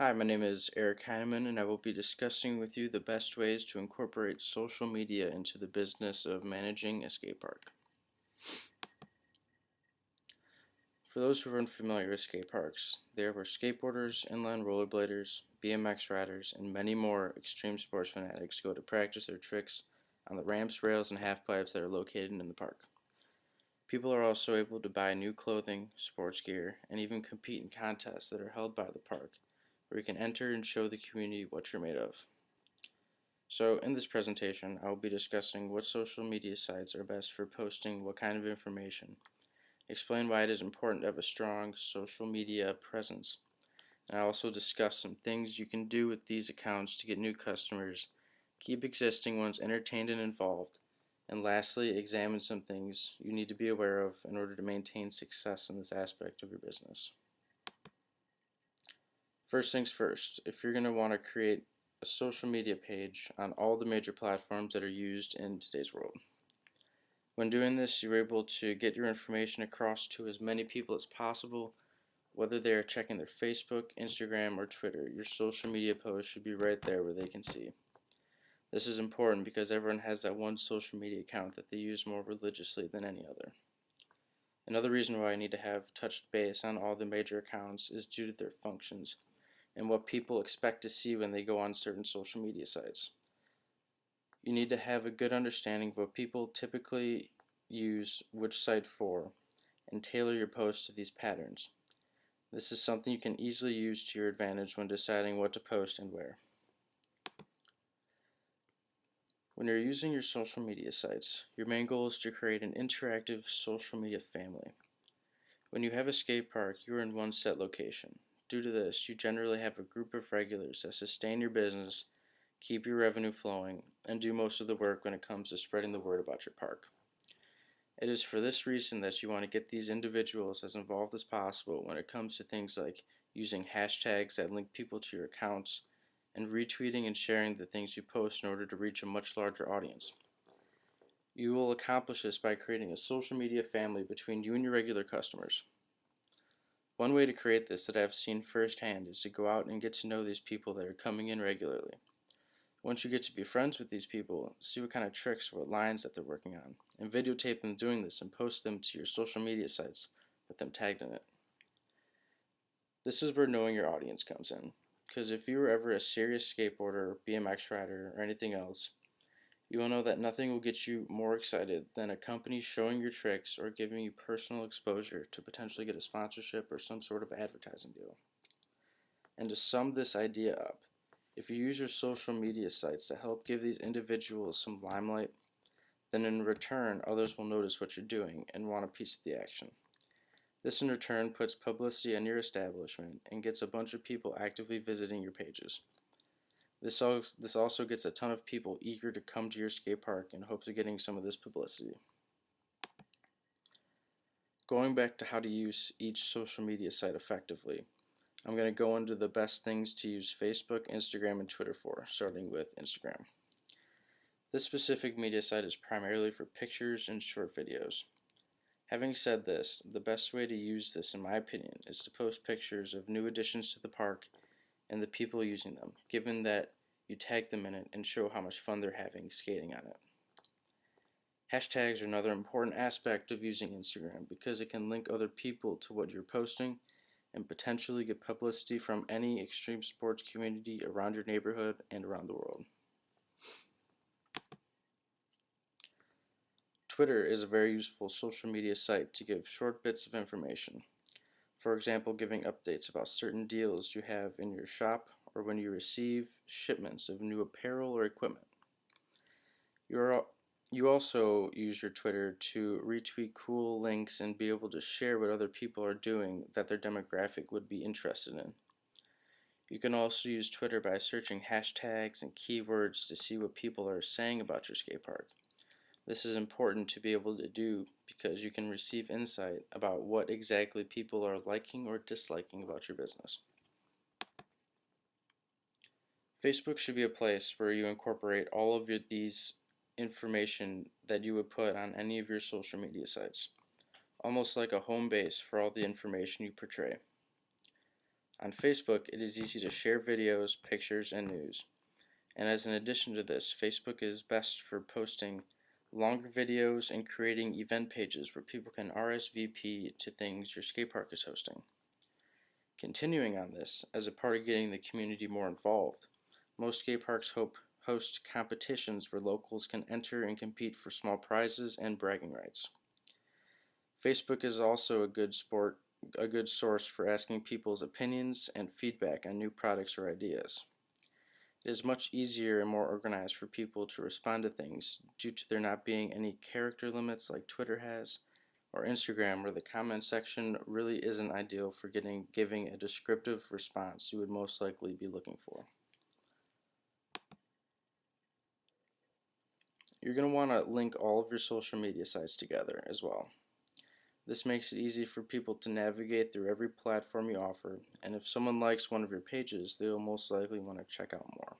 Hi, my name is Eric Heineman, and I will be discussing with you the best ways to incorporate social media into the business of managing a skate park. For those who are unfamiliar with skate parks, they are where skateboarders, inline rollerbladers, BMX riders, and many more extreme sports fanatics go to practice their tricks on the ramps, rails, and halfpipes that are located in the park. People are also able to buy new clothing, sports gear, and even compete in contests that are held by the park, where you can enter and show the community what you're made of. So in this presentation, I will be discussing what social media sites are best for posting what kind of information, explain why it is important to have a strong social media presence, and I'll also discuss some things you can do with these accounts to get new customers, keep existing ones entertained and involved, and lastly, examine some things you need to be aware of in order to maintain success in this aspect of your business. First things first, if you're going to want to create a social media page on all the major platforms that are used in today's world. When doing this, you're able to get your information across to as many people as possible, whether they are checking their Facebook, Instagram, or Twitter. Your social media post should be right there where they can see. This is important because everyone has that one social media account that they use more religiously than any other. Another reason why I need to have touched base on all the major accounts is due to their functions and what people expect to see when they go on certain social media sites. You need to have a good understanding of what people typically use which site for and tailor your posts to these patterns. This is something you can easily use to your advantage when deciding what to post and where. When you're using your social media sites, your main goal is to create an interactive social media family. When you have a skate park, you are in one set location. Due to this, you generally have a group of regulars that sustain your business, keep your revenue flowing, and do most of the work when it comes to spreading the word about your park. It is for this reason that you want to get these individuals as involved as possible when it comes to things like using hashtags that link people to your accounts and retweeting and sharing the things you post in order to reach a much larger audience. You will accomplish this by creating a social media family between you and your regular customers. One way to create this that I have seen firsthand is to go out and get to know these people that are coming in regularly. Once you get to be friends with these people, see what kind of tricks or what lines that they're working on, and videotape them doing this and post them to your social media sites with them tagged in it. This is where knowing your audience comes in, because if you were ever a serious skateboarder, BMX rider, or anything else, you will know that nothing will get you more excited than a company showing your tricks or giving you personal exposure to potentially get a sponsorship or some sort of advertising deal. And to sum this idea up, if you use your social media sites to help give these individuals some limelight, then in return others will notice what you're doing and want a piece of the action. This in return puts publicity on your establishment and gets a bunch of people actively visiting your pages. This also gets a ton of people eager to come to your skate park in hopes of getting some of this publicity. Going back to how to use each social media site effectively, I'm going to go into the best things to use Facebook, Instagram, and Twitter for, starting with Instagram. This specific media site is primarily for pictures and short videos. Having said this, the best way to use this, in my opinion, is to post pictures of new additions to the park and the people using them, given that you tag them in it and show how much fun they're having skating on it. Hashtags are another important aspect of using Instagram because it can link other people to what you're posting and potentially get publicity from any extreme sports community around your neighborhood and around the world. Twitter is a very useful social media site to give short bits of information. For example, giving updates about certain deals you have in your shop or when you receive shipments of new apparel or equipment. You also use your Twitter to retweet cool links and be able to share what other people are doing that their demographic would be interested in. You can also use Twitter by searching hashtags and keywords to see what people are saying about your skate park. This is important to be able to do because you can receive insight about what exactly people are liking or disliking about your business. Facebook should be a place where you incorporate all of these information that you would put on any of your social media sites, almost like a home base for all the information you portray. On Facebook, it is easy to share videos, pictures, and news. And as an addition to this, Facebook is best for posting longer videos and creating event pages where people can RSVP to things your skate park is hosting. Continuing on this, as a part of getting the community more involved, most skate parks host competitions where locals can enter and compete for small prizes and bragging rights. Facebook is also a good source for asking people's opinions and feedback on new products or ideas. It is much easier and more organized for people to respond to things due to there not being any character limits like Twitter has, or Instagram, where the comment section really isn't ideal for giving a descriptive response you would most likely be looking for. You're going to want to link all of your social media sites together as well. This makes it easy for people to navigate through every platform you offer, and if someone likes one of your pages, they will most likely want to check out more.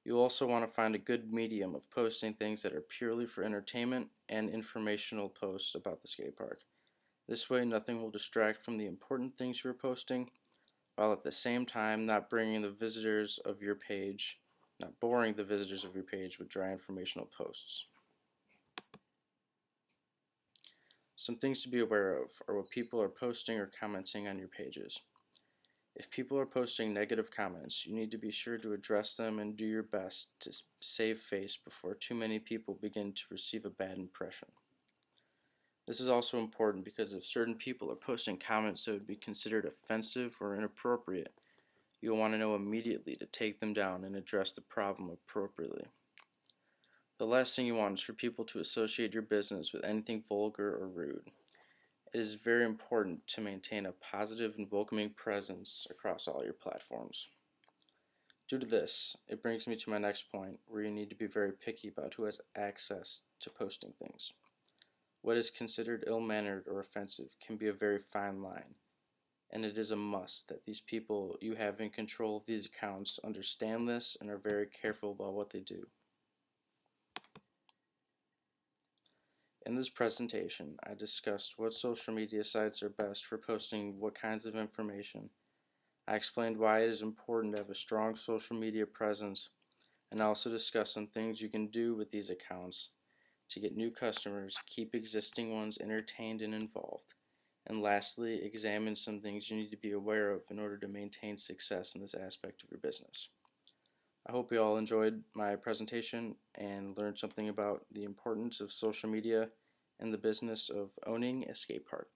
You'll also want to find a good medium of posting things that are purely for entertainment and informational posts about the skate park. This way, nothing will distract from the important things you're posting, while at the same time not boring the visitors of your page with dry informational posts. Some things to be aware of are what people are posting or commenting on your pages. If people are posting negative comments, you need to be sure to address them and do your best to save face before too many people begin to receive a bad impression. This is also important because if certain people are posting comments that would be considered offensive or inappropriate, you'll want to know immediately to take them down and address the problem appropriately. The last thing you want is for people to associate your business with anything vulgar or rude. It is very important to maintain a positive and welcoming presence across all your platforms. Due to this, it brings me to my next point, where you need to be very picky about who has access to posting things. What is considered ill-mannered or offensive can be a very fine line, and it is a must that these people you have in control of these accounts understand this and are very careful about what they do. In this presentation, I discussed what social media sites are best for posting what kinds of information. I explained why it is important to have a strong social media presence, and I also discussed some things you can do with these accounts to get new customers, keep existing ones entertained and involved, and lastly, examine some things you need to be aware of in order to maintain success in this aspect of your business. I hope you all enjoyed my presentation and learned something about the importance of social media and the business of owning a skate park.